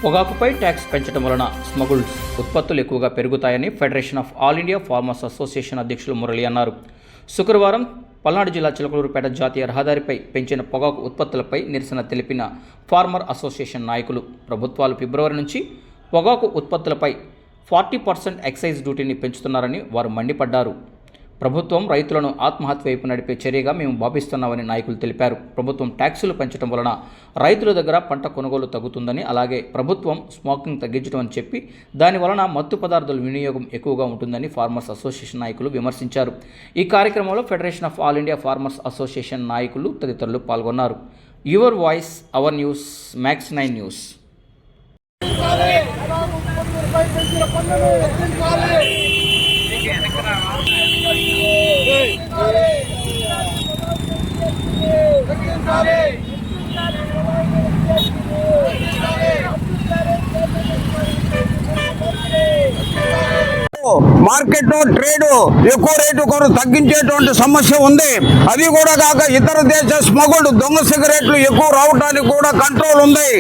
పొగాకుపై tax పెంచడం వలన స్మగుల్స్ ఉత్పత్తులు ఎక్కువగా పెరుగుతాయని federation of all India farmers association అధ్యక్షులు మురళి అన్నారు. శుక్రవారం పల్నాడు జిల్లా చిలకలూరుపేట జాతీయ రహదారిపై పెంచిన పొగాకు ఉత్పత్తులపై నిరసన తెలిపిన ఫార్మర్ అసోసియేషన్ నాయకులు ప్రభుత్వాలు ఫిబ్రవరి నుంచి పొగాకు ఉత్పత్తులపై 40% ఎక్సైజ్ డ్యూటీని పెంచుతున్నారని వారు మండిపడ్డారు. ప్రభుత్వం రైతులను ఆత్మహత్య వైపు నడిపే చర్యగా మేము భావిస్తున్నామని నాయకులు తెలిపారు. ప్రభుత్వం ట్యాక్సులు పెంచడం వలన రైతుల దగ్గర పంట కొనుగోలు తగ్గుతుందని, అలాగే ప్రభుత్వం స్మోకింగ్ తగ్గించడం అని చెప్పి దాని వలన మత్తు పదార్థాల వినియోగం ఎక్కువగా ఉంటుందని ఫార్మర్స్ అసోసియేషన్ నాయకులు విమర్శించారు. ఈ కార్యక్రమంలో federation of all India farmers association నాయకులు తదితరులు పాల్గొన్నారు. Your voice hour news, max 9 news. Market trade ఎక్కువ రేటు కొరకు తగ్గించేటువంటి సమస్య ఉంది. అది కూడా కాక ఇతర దేశ స్మగుల్డ్ దొంగ సిగరెట్లు ఎక్కువ రావడానికి కూడా కంట్రోల్ ఉంది.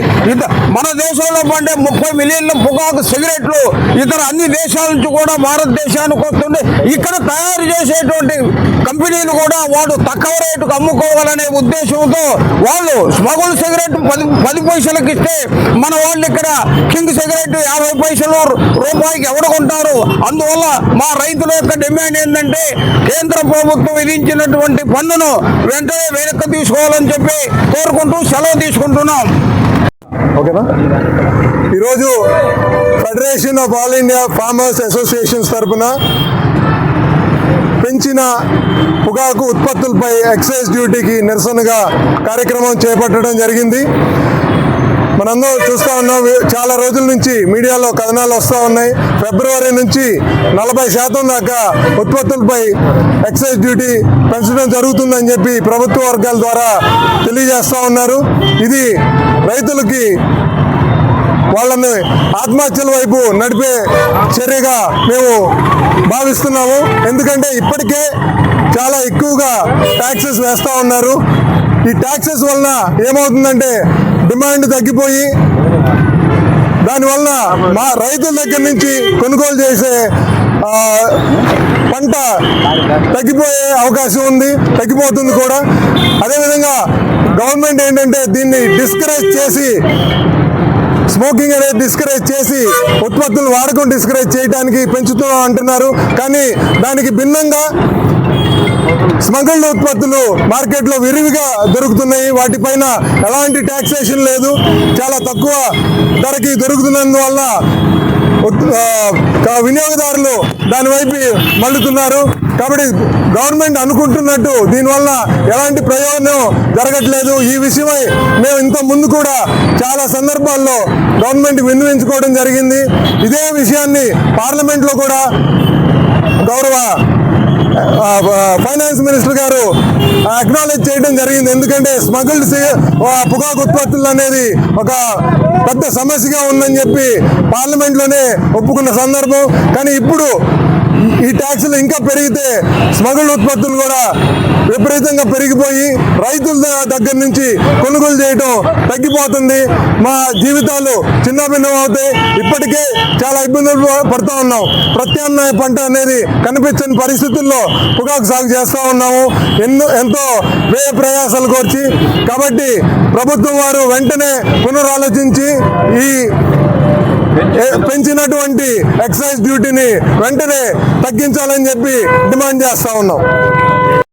మన దేశంలో పండే 30 మిలియన్ల పొగాకు సిగరెట్లు ఇతర అన్ని దేశాల నుంచి కూడా భారతదేశానికి వస్తుంది. ఇక్కడ తయారు చేసేటువంటి కంపెనీలు కూడా వాడు తక్కువ రేటుకు అమ్ముకోవాలనే ఉద్దేశంతో వాళ్ళు స్మగుల్ సిగరెట్ 10 పైసలకు ఇస్తే మన వాళ్ళు ఇక్కడ కింగ్ సిగరెట్ 50 పైసలు రూపాయికి ఎవడుకుంటారు. అందువల్ల మా రైతుల యొక్క డిమాండ్ ఏంటంటే కేంద్ర ప్రభుత్వం విధించినటువంటి పన్నును వెంటనే వెనక్కి తీసుకోవాలని చెప్పి కోరుకుంటూ సెలవు తీసుకుంటున్నాం. ఓకేనా. ఈరోజు federation of all India farmers associations తరఫున పెంచిన పొగాకు ఉత్పత్తులపై ఎక్సైజ్ డ్యూటీకి నిరసనగా కార్యక్రమం చేపట్టడం జరిగింది. మనందరం చూస్తూ ఉన్నాం, చాలా రోజుల నుంచి మీడియాలో కథనాలు వస్తూ ఉన్నాయి. ఫిబ్రవరి నుంచి 40% దాకా ఉత్పత్తులపై ఎక్సైజ్ డ్యూటీ పెంచడం జరుగుతుందని చెప్పి ప్రభుత్వ వర్గాల ద్వారా తెలియజేస్తూ ఉన్నారు. ఇది రైతులకి వాళ్ళని ఆత్మహత్యల వైపు నడిపే చర్యగా మేము భావిస్తున్నాము. ఎందుకంటే ఇప్పటికే చాలా ఎక్కువగా ట్యాక్సెస్ వేస్తూ ఉన్నారు. ఈ ట్యాక్సెస్ వలన ఏమవుతుందంటే డిమాండ్ తగ్గిపోయి దానివల్ల మా రైతుల దగ్గర నుంచి కొనుగోలు చేసే పంట తగ్గిపోయే అవకాశం ఉంది, తగ్గిపోతుంది కూడా. అదేవిధంగా గవర్నమెంట్ ఏంటంటే దీన్ని డిస్కరేజ్ చేసి, స్మోకింగ్ అనేది డిస్కరేజ్ చేసి ఉత్పత్తులు వాడకం డిస్కరేజ్ చేయడానికి పెంచుతున్నాం అంటున్నారు. కానీ దానికి భిన్నంగా స్మగుల్డ్ ఉత్పత్తులు మార్కెట్లో విరివిగా దొరుకుతున్నాయి. వాటిపైన ఎలాంటి ట్యాక్సేషన్ లేదు, చాలా తక్కువ ధరకి దొరుకుతున్నందువల్ల వినియోగదారులు దానివైపు మళ్ళుతున్నారు. కాబట్టి గవర్నమెంట్ అనుకుంటున్నట్టు దీనివల్ల ఎలాంటి ప్రయోజనం జరగట్లేదు. ఈ విషయమై మేము ఇంత ముందు కూడా చాలా సందర్భాల్లో గవర్నమెంట్ విన్నవించుకోవడం జరిగింది. ఇదే విషయాన్ని పార్లమెంట్లో కూడా గౌరవ ఫైనాన్స్ మినిస్టర్ గారు అక్నాలెడ్జ్ చేయడం జరిగింది. ఎందుకంటే స్మగుల్డ్ పొగాకు ఉత్పత్తులు అనేది ఒక పెద్ద సమస్యగా ఉందని చెప్పి పార్లమెంట్లోనే ఒప్పుకున్న సందర్భం. కానీ ఇప్పుడు ఈ ట్యాక్సులు ఇంకా పెరిగితే స్మగుల్డ్ ఉత్పత్తులు కూడా విపరీతంగా పెరిగిపోయి రైతుల దగ్గర నుంచి కొనుగోలు చేయడం తగ్గిపోతుంది. మా జీవితాలు చిన్నభిన్నం అవుతాయి. ఇప్పటికే చాలా ఇబ్బందులు పడుతూ ఉన్నాం. ప్రత్యామ్నాయ పంట అనేది కనిపించని పరిస్థితుల్లో పొగాకు సాగు చేస్తూ ఉన్నాము, ఎంతో వ్యయ ప్రయాసాలు కోర్చి. కాబట్టి ప్రభుత్వం వారు వెంటనే పునరాలోచించి ఈ పెంచినటువంటి ఎక్సైజ్ డ్యూటీని వెంటనే తగ్గించాలని చెప్పి డిమాండ్ చేస్తూ ఉన్నాం.